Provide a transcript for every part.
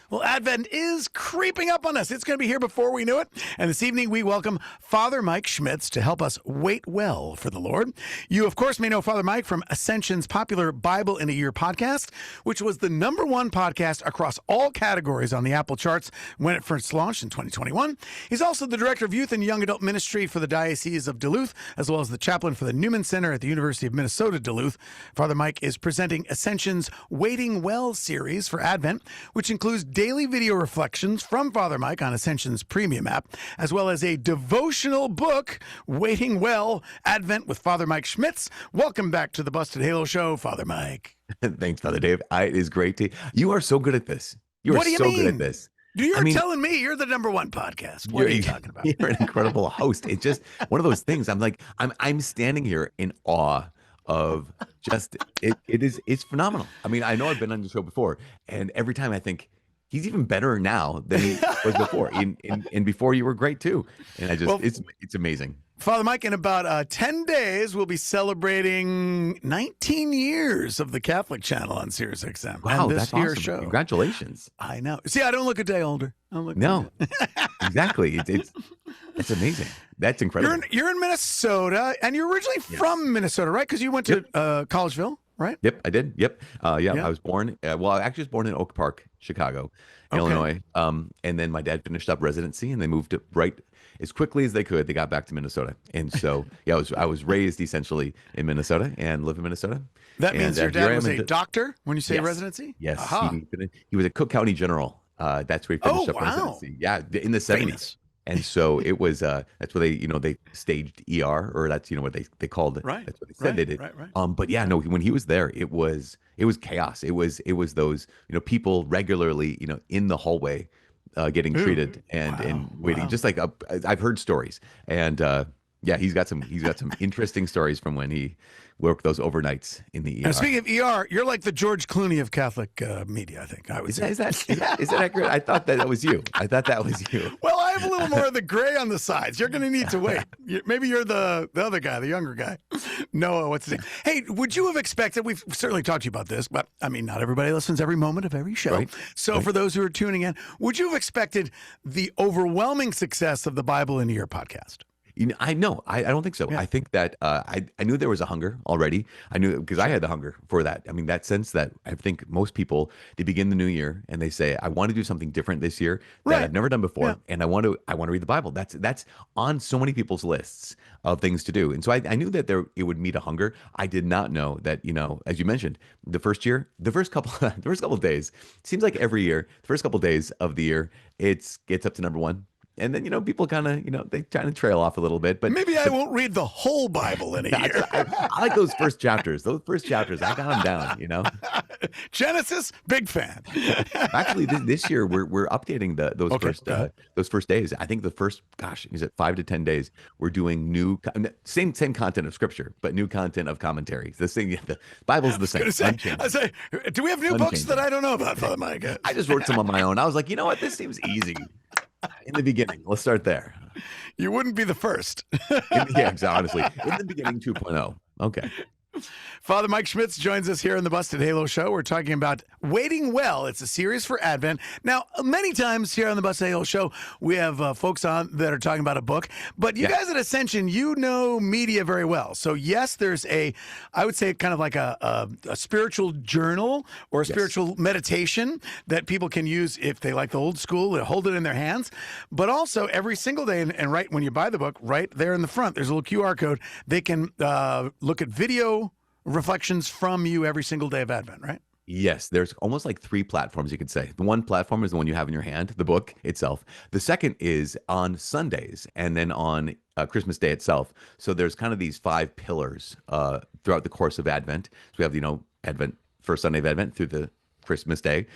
Well, Advent is creeping up on us. It's going to be here before we know it. And this evening, we welcome Father Mike Schmitz to help us wait well for the Lord. You, of course, may know Father Mike from Ascension's popular Bible in a Year podcast, which was the #1 podcast across all categories on the Apple charts when it first launched in 2021. He's also the director of youth and young adult ministry for the Diocese of Duluth, as well as the chaplain for the Newman Center at the University of Minnesota Duluth. Father Mike is presenting Ascension's Waiting Well series for Advent, which includes daily video reflections from Father Mike on Ascension's premium app, as well as a devotional book, Waiting Well, Advent with Father Mike Schmitz. Welcome back to the Busted Halo Show, Father Mike. Thanks, Father Dave. It is great to. You are so good at this. You are What do you so mean? good at this. You're telling me you're the #1 podcast. What are you talking about? You're an incredible host. It's just one of those things. I'm standing here in awe of just it's phenomenal. I mean, I know I've been on the show before, and every time I think he's even better now than he was before. And before you were great too. And it's amazing. Father Mike, in about 10 days, we'll be celebrating 19 years of the Catholic Channel on Sirius XM. Wow, and that's awesome. Show. Congratulations. I know. See, I don't look a day older. No, exactly. It's amazing. That's incredible. You're in Minnesota, and you're originally from Minnesota, right? Because you went to Collegeville, right? Yep, I did. Yep. I was born. I actually was born in Oak Park, Chicago, Illinois. And then my dad finished up residency, and they moved right as quickly as they could. They got back to Minnesota, and so I was raised essentially in Minnesota and live in Minnesota. That means your dad was a doctor when you say residency. Yes, he was a Cook County general. That's where he finished up residency. Yeah, in the 70s. And so it was that's where they staged ER, or that's what they called it. Right. That's what they said they did. Right. But yeah, no, when he was there, it was chaos. It was those people regularly in the hallway getting treated and waiting. Just like I've heard stories, and he's got some interesting stories from when he worked those overnights in the ER. And speaking of ER, you're like the George Clooney of Catholic media, I think. I would say. Is that accurate? I thought that was you. Well, I have a little more of the gray on the sides. You're going to need to wait. Maybe you're the other guy, the younger guy. Noah, what's his name? Hey, would you have expected, we've certainly talked to you about this, but I mean, not everybody listens every moment of every show. Right. So for those who are tuning in, would you have expected the overwhelming success of the Bible in a Year podcast? I don't think so. Yeah. I think that I knew there was a hunger already. I knew because I had the hunger for that. I mean, that sense that I think most people, they begin the new year and they say, I want to do something different this year that I've never done before. And I want to read the Bible. That's on so many people's lists of things to do. And so I knew that it would meet a hunger. I did not know that, as you mentioned, the first couple of days, it seems like every year, the first couple of days of the year, it gets up to #1. And then, people kind of, they kind of trail off a little bit. But maybe I won't read the whole Bible in a year. I like those first chapters. I got them down, Genesis, big fan. Actually, this year, we're updating those first days. I think the first, is it 5 to 10 days, we're doing new, same content of Scripture, but new content of commentary. The Bible's the same. I say, do we have new books that I don't know about, Father Mike? I just wrote some on my own. I was like, you know what? This seems easy. In the beginning, let's start there. You wouldn't be the first. Honestly. In the beginning, 2.0. Okay. Father Mike Schmitz joins us here in the Busted Halo Show. We're talking about Waiting Well. It's a series for Advent. Now, many times here on the Busted Halo Show, we have folks on that are talking about a book. But you guys at Ascension, you know media very well. So, yes, there's I would say kind of like a spiritual journal or a spiritual meditation that people can use if they like the old school, they hold it in their hands. But also every single day, and right when you buy the book, right there in the front, there's a little QR code. They can look at video reflections from you every single day of Advent, right? Yes, there's almost like 3 platforms, you could say. The one platform is the one you have in your hand, the book itself. The second is on Sundays, and then on Christmas Day itself. So there's kind of these 5 pillars throughout the course of Advent. So we have, Advent, first Sunday of Advent through the Christmas Day.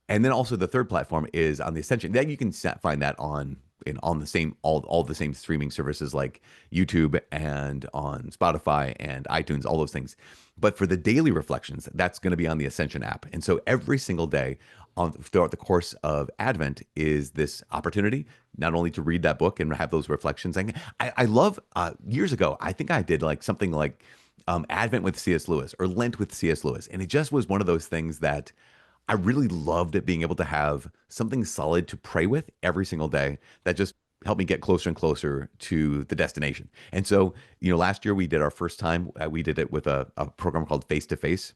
And then also the third platform is on the Ascension. Then you can find that on the same all the same streaming services like YouTube and on Spotify and iTunes, all those things. But for the daily reflections, that's going to be on the Ascension app. And so every single day throughout the course of Advent is this opportunity not only to read that book and have those reflections. I love years ago, I think I did like something like Advent with C.S. Lewis or Lent with C.S. Lewis. And it just was one of those things that I really loved it being able to have something solid to pray with every single day that just helped me get closer and closer to the destination. And so, last year we did our first time, we did it with a program called Face to Face,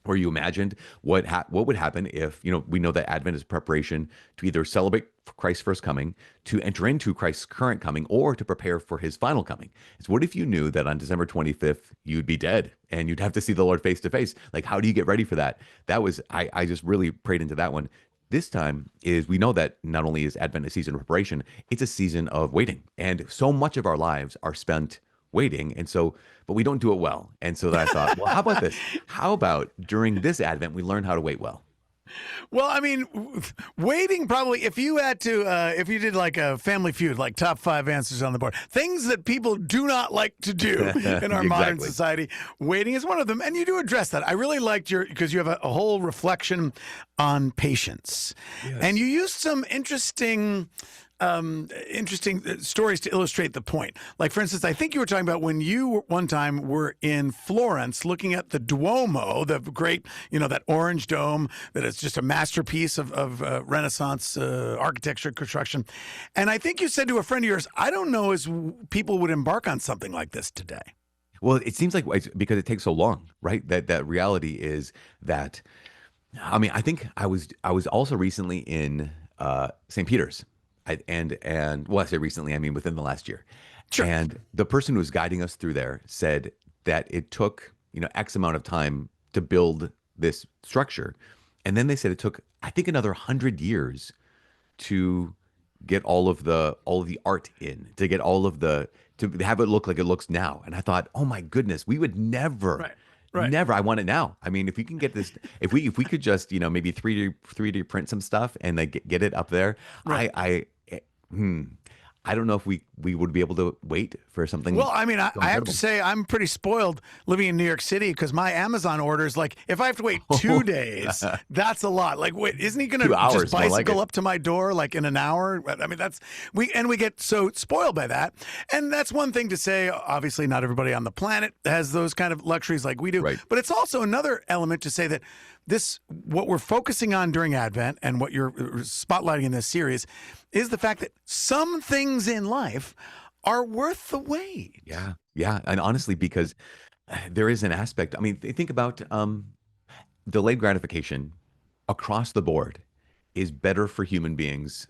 where you imagined what would happen if, we know that Advent is preparation to either celebrate Christ's first coming, to enter into Christ's current coming, or to prepare for his final coming. It's what if you knew that on December 25th you'd be dead and you'd have to see the Lord face to face? Like, how do you get ready for that? That was I just really prayed into that one. This time is, we know that not only is Advent a season of preparation, it's a season of waiting, and so much of our lives are spent waiting. And so, but we don't do it well. And so then I thought, well, how about this? How about during this Advent, we learn how to wait well? Well, I mean, waiting probably, if you had to, if you did like a Family Feud, like top 5 answers on the board, things that people do not like to do in our modern society, waiting is one of them. And you do address that. I really liked because you have a whole reflection on patience. Yes. And you used some interesting stories to illustrate the point. Like, for instance, I think you were talking about when you one time were in Florence looking at the Duomo, the great, that orange dome that is just a masterpiece of Renaissance architecture, construction. And I think you said to a friend of yours, I don't know as people would embark on something like this today. Well, it seems like it's because it takes so long, right? That reality is that, I mean, I think I was also recently in St. Peter's. And well, I say recently, I mean within the last year. Sure. And the person who was guiding us through there said that it took, X amount of time to build this structure. And then they said it took, I think, another 100 years to get all of the art in, to get to have it look like it looks now. And I thought, oh my goodness, we would never. Right. Never. I want it now. I mean, if we can get this, if we could just, maybe 3D print some stuff and like get it up there, right. I don't know if we would be able to wait for something. Well, I mean, I have to say I'm pretty spoiled living in New York City because my Amazon orders, like, if I have to wait 2 days, that's a lot. Like, wait, isn't he going to just bicycle up to my door like in an hour? I mean, we get so spoiled by that. And that's one thing to say. Obviously, not everybody on the planet has those kind of luxuries like we do. Right. But it's also another element to say that what we're focusing on during Advent and what you're spotlighting in this series is the fact that some things in life are worth the wait. Yeah. Yeah. And honestly, because there is an aspect, I mean, think about delayed gratification across the board is better for human beings,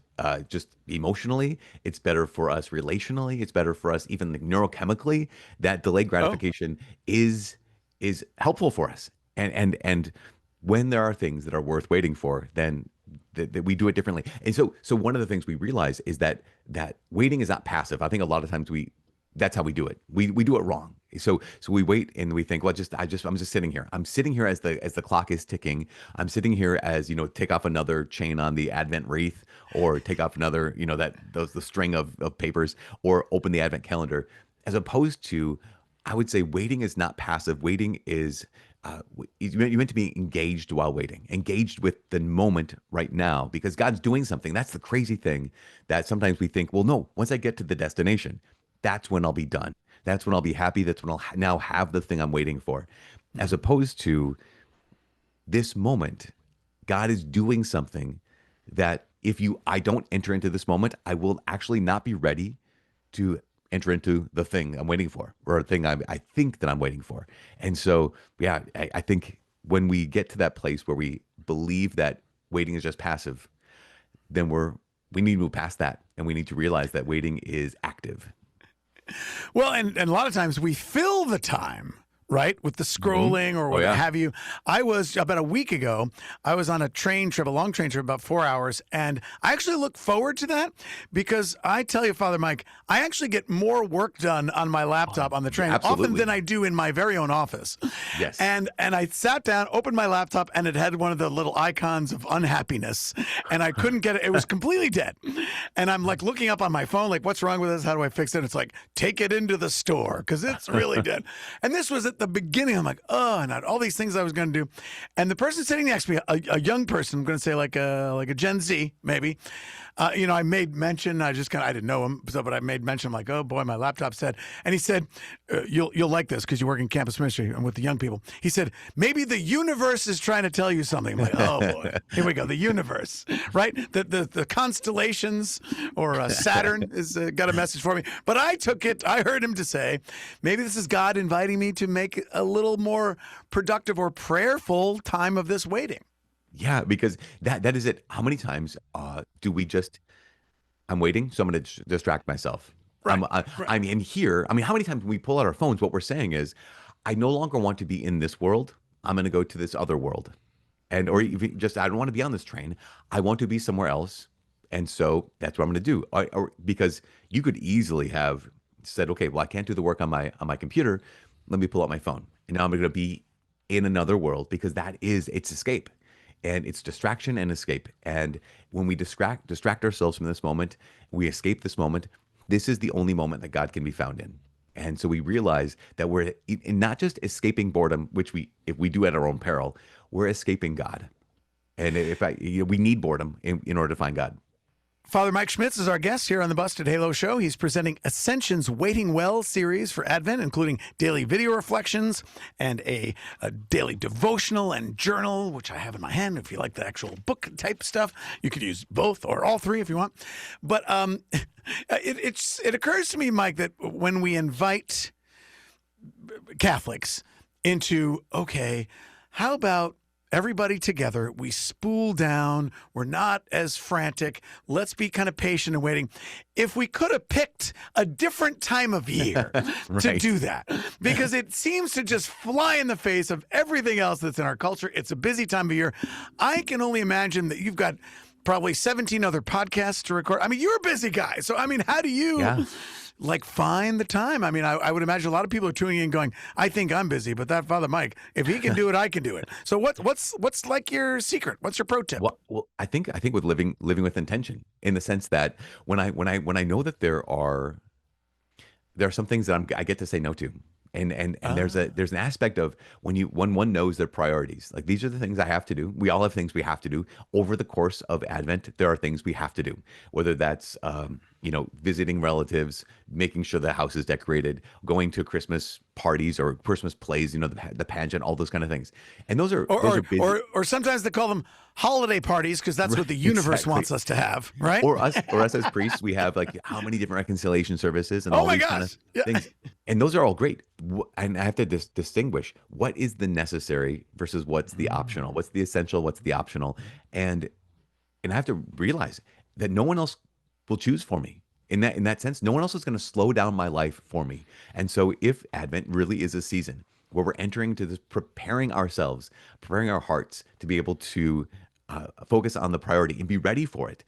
just emotionally. It's better for us relationally. It's better for us even neurochemically. That delayed gratification is helpful for us. And when there are things that are worth waiting for, then that we do it differently. And so one of the things we realize is that waiting is not passive. I think a lot of times that's how we do it. We do it wrong. So we wait and we think, well, I'm just sitting here. I'm sitting here as the clock is ticking. I'm sitting here as, take off another chain on the Advent wreath, or take off another, the string of papers, or open the Advent calendar, as opposed to, I would say, waiting is not passive. Waiting is, you're meant to be engaged while waiting, engaged with the moment right now, because God's doing something. That's the crazy thing, that sometimes we think, well, no, once I get to the destination, that's when I'll be done. That's when I'll be happy. That's when I'll now have the thing I'm waiting for. As opposed to this moment, God is doing something that if I don't enter into this moment, I will actually not be ready to enter into the thing I'm waiting for, or the thing I think that I'm waiting for. And so, yeah, I think when we get to that place where we believe that waiting is just passive, then we need to move past that, and we need to realize that waiting is active. Well, and a lot of times we fill the time, right, with the scrolling or what have you. I was, about a week ago, I was on a long train trip, about 4 hours, and I actually look forward to that because I tell you, Father Mike, I actually get more work done on my laptop on the train often than I do in my very own office. Yes. And I sat down, opened my laptop, and it had one of the little icons of unhappiness, and I couldn't get it. It was completely dead. And I'm like looking up on my phone, like, what's wrong with this? How do I fix it? It's like, take it into the store because it's really dead. And this was the beginning, I'm like, oh, and I had all these things I was going to do. And the person sitting next to me, a young person, I'm going to say like a Gen Z, maybe. I made mention, I didn't know him, but I made mention, I'm like, oh boy, my laptop said, and he said, you'll like this because you work in campus ministry and with the young people. He said, maybe the universe is trying to tell you something. I'm like, oh boy, here we go, the universe, right? The constellations or Saturn has got a message for me. But I heard him to say, maybe this is God inviting me to make a little more productive or prayerful time of this waiting. Yeah, because that is it. How many times do we just, I'm waiting, so I'm going to distract myself. Right, I'm in here. I mean, how many times when we pull out our phones, what we're saying is, I no longer want to be in this world. I'm going to go to this other world. Or even just, I don't want to be on this train. I want to be somewhere else. And so that's what I'm going to do. Because you could easily have said, okay, well, I can't do the work on my computer. Let me pull out my phone. And now I'm going to be in another world because it's escape. And it's distraction and escape. And when we distract ourselves from this moment, we escape this moment. This is the only moment that God can be found in. And so we realize that we're not just escaping boredom, which if we do at our own peril, we're escaping God. And we need boredom in order to find God. Father Mike Schmitz is our guest here on the Busted Halo Show. He's presenting Ascension's Waiting Well series for Advent, including daily video reflections and a daily devotional and journal, which I have in my hand. If you like the actual book type stuff, you could use both or all three if you want. But it occurs to me, Mike, that when we invite Catholics into, okay, how about everybody together, we spool down, we're not as frantic, let's be kind of patient and waiting. If we could have picked a different time of year to do that, because it seems to just fly in the face of everything else that's in our culture. It's a busy time of year. I can only imagine that you've got probably 17 other podcasts to record. I mean, you're a busy guy. So, I mean, how do you find the time? I mean, I would imagine a lot of people are tuning in going, I think I'm busy, but that Father Mike, if he can do it, I can do it. So what's like your secret? What's your pro tip? Well, I think with living with intention, in the sense that when I know that there are some things that I get to say no to. And there's an aspect of when one knows their priorities. Like, these are the things I have to do. We all have things we have to do over the course of Advent. There are things we have to do, whether that's visiting relatives, making sure the house is decorated, going to Christmas parties or Christmas plays, the pageant, all those kind of things. And those are busy. Or sometimes they call them holiday parties because that's what the universe wants us to have, right? Or us as priests, we have like how many different reconciliation services and all these kind of things. And those are all great. And I have to distinguish what is the necessary versus what's the optional, what's the essential, what's the optional. And I have to realize that no one else will choose for me. In that sense, no one else is going to slow down my life for me. And so if Advent really is a season where we're entering to this, preparing our hearts to be able to focus on the priority and be ready for it,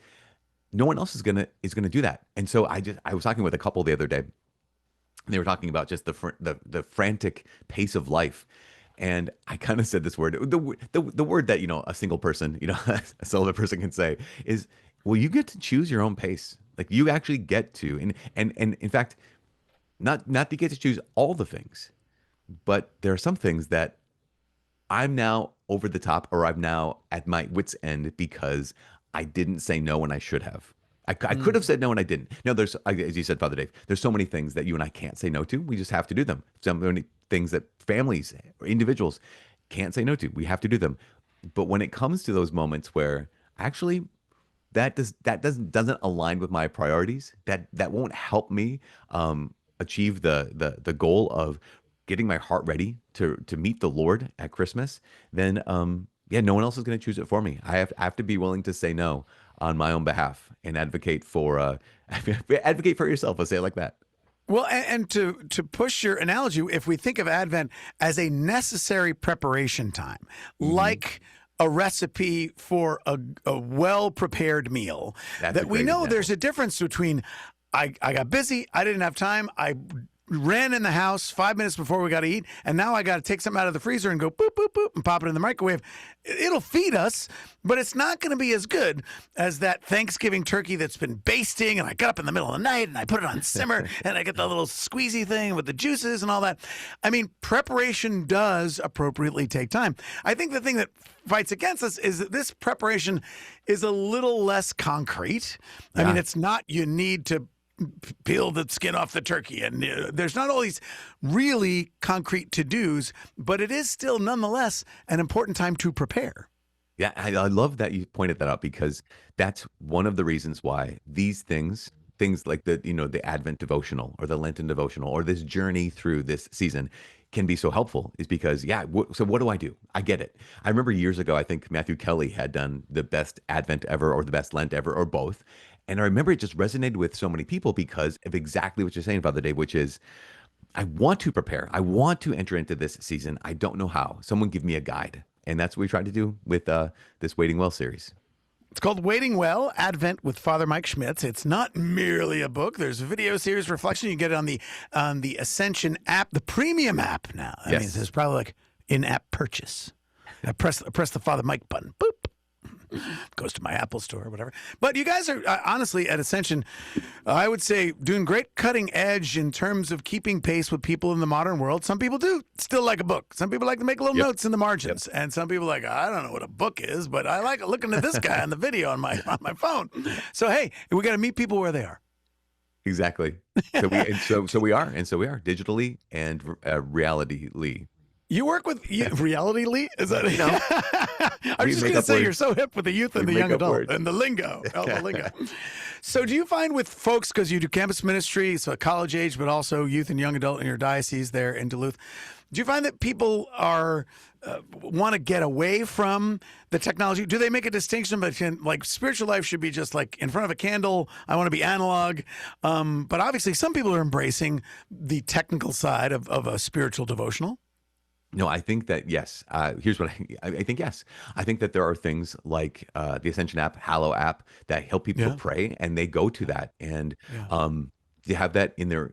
no one else is gonna do that. And so I was talking with a couple the other day. They were talking about just the frantic pace of life. And I kind of said this word, the word that, a single person, a celibate person can say is, well, you get to choose your own pace. Like, you actually get to, and in fact, not to get to choose all the things, but there are some things that I'm now over the top, or I'm now at my wit's end because I didn't say no when I should have. I could have said no and I didn't. No, there's, as you said, Father Dave, there's so many things that you and I can't say no to. We just have to do them. So many things that families or individuals can't say no to. We have to do them. But when it comes to those moments where actually that doesn't align with my priorities, that won't help me achieve the goal of getting my heart ready to meet the Lord at Christmas, then no one else is going to choose it for me. I have to be willing to say no on my own behalf and advocate for yourself. I'll say it like that. Well, and to push your analogy, if we think of Advent as a necessary preparation time, like a recipe for a well-prepared meal, that we know there's a difference between I got busy, I didn't have time, I ran in the house 5 minutes before we got to eat, and now I got to take something out of the freezer and go boop, boop, boop, and pop it in the microwave. It'll feed us, but it's not going to be as good as that Thanksgiving turkey that's been basting, and I got up in the middle of the night and I put it on simmer, and I get the little squeezy thing with the juices and all that. I mean, preparation does appropriately take time. I think the thing that fights against us is that this preparation is a little less concrete. I mean, it's not you need to peel the skin off the turkey, and there's not all these really concrete to-dos, but it is still nonetheless an important time to prepare. Yeah, I love that you pointed that out, because that's one of the reasons why these things like the Advent devotional or the Lenten devotional or this journey through this season can be so helpful, is because, so what do? I get it. I remember years ago, I think Matthew Kelly had done the best Advent ever or the best Lent ever or both. And I remember it just resonated with so many people because of exactly what you're saying, Father Dave, which is, I want to prepare. I want to enter into this season. I don't know how. Someone give me a guide. And that's what we tried to do with this Waiting Well series. It's called Waiting Well, Advent with Father Mike Schmitz. It's not merely a book. There's a video series reflection. You get it on the Ascension app, the premium app now. That means there's probably like in-app purchase. I press the Father Mike button. Boop. Goes to my Apple store or whatever. But you guys are honestly at Ascension, I would say, doing great cutting edge in terms of keeping pace with people in the modern world. Some people do still like a book. Some people like to make little notes in the margins. And some people are like, I don't know what a book is, but I like looking at this guy on the video on my phone. So, hey, we got to meet people where they are. Exactly. So we are digitally and realitily. You work with Reality Lee? Is that I was just going to say, you're so hip with the youth and the young adult and the lingo. The lingo. So do you find with folks, because you do campus ministry, so college age, but also youth and young adult in your diocese there in Duluth, do you find that people are want to get away from the technology? Do they make a distinction between, like, spiritual life should be just like in front of a candle, I want to be analog, but obviously some people are embracing the technical side of a spiritual devotional? No, I think that, yes. Here's what I think, yes. I think that there are things like the Ascension app, Hallow app, that help people pray, and they go to that. And they have that in their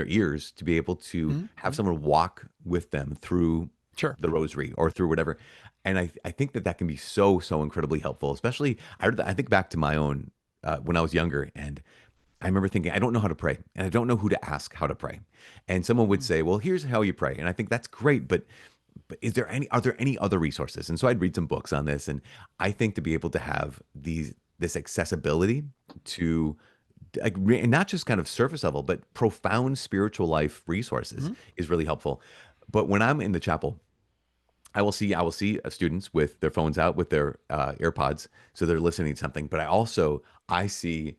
ears to be able to have someone walk with them through the rosary or through whatever. And I think that can be so incredibly helpful, especially, I think back to my own, when I was younger, and I remember thinking, I don't know how to pray, and I don't know who to ask how to pray. And someone would say, well, here's how you pray. And I think that's great, but are there any other resources? And so I'd read some books on this. And I think to be able to have this accessibility to, like, and not just kind of surface level, but profound spiritual life resources is really helpful. But when I'm in the chapel, I will see students with their phones out, with their AirPods, so they're listening to something. But I see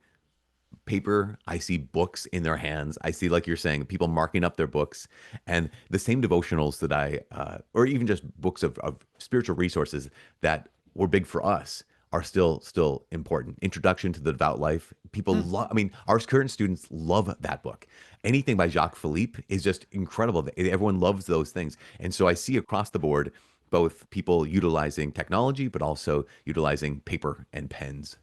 paper, I see books in their hands. I see, like you're saying, people marking up their books, and the same devotionals that or even just books of spiritual resources that were big for us are still important. Introduction to the Devout Life. People love, I mean, our current students love that book. Anything by Jacques Philippe is just incredible. Everyone loves those things. And so I see across the board, both people utilizing technology, but also utilizing paper and pens.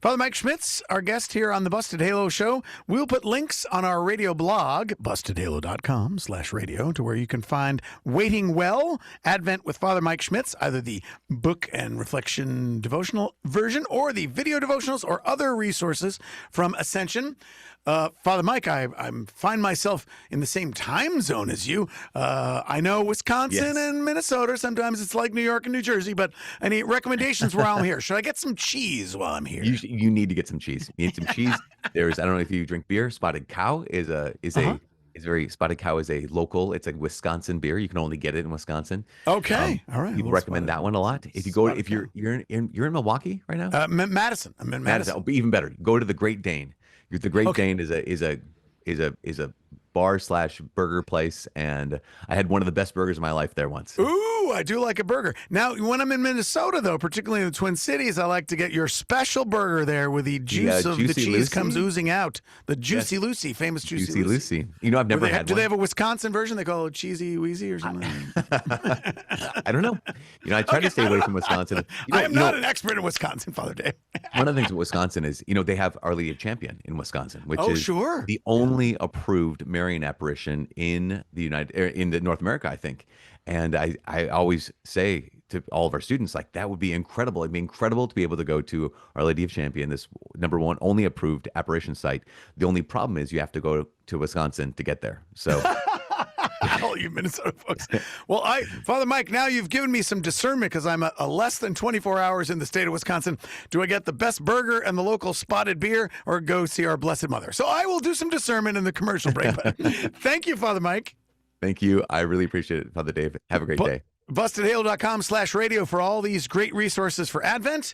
Father Mike Schmitz, our guest here on the Busted Halo Show. We'll put links on our radio blog, bustedhalo.com/radio, to where you can find Waiting Well, Advent with Father Mike Schmitz, either the book and reflection devotional version or the video devotionals or other resources from Ascension. Father Mike, I find myself in the same time zone as you. I know Wisconsin and Minnesota. Sometimes it's like New York and New Jersey, but any recommendations while I'm here? Should I get some cheese while I'm here? You need to get some cheese. You need some cheese. I don't know if you drink beer. Spotted Cow is Spotted Cow is a local. It's a Wisconsin beer. You can only get it in Wisconsin. Okay, all right. People recommend that one a lot. If you you're in Milwaukee right now. Madison. I'm in Madison. Oh, even better. Go to the Great Dane. The Great Dane is a bar/burger place, and I had one of the best burgers of my life there once. Ooh, Ooh, I do like a burger. Now, when I'm in Minnesota, though, particularly in the Twin Cities, I like to get your special burger there with the juice of the Juicy cheese Lucy? codon't oozing out. The Juicy Lucy, famous Juicy Juicy Lucy. Lucy. You know, I've never had Do one. they have a Wisconsin version? They call it Cheesy Wheezy or something? I don't know. You know, I try to stay away from Wisconsin. I am not an expert in Wisconsin, Father Dave. One of the things with Wisconsin is, you know, they have Our Lady of Champion in Wisconsin, which is sure. the only approved Marian apparition in the North America, I think. And I always say to all of our students, like, that would be incredible. It'd be incredible to be able to go to Our Lady of Champion, this #1 only approved apparition site. The only problem is you have to go to Wisconsin to get there. So all you Minnesota folks. Well, Father Mike, now you've given me some discernment because I'm a less than 24 hours in the state of Wisconsin. Do I get the best burger and the local spotted beer or go see our Blessed Mother? So I will do some discernment in the commercial break. But thank you, Father Mike. Thank you. I really appreciate it, Father Dave. Have a great day. BustedHalo.com/radio for all these great resources for Advent.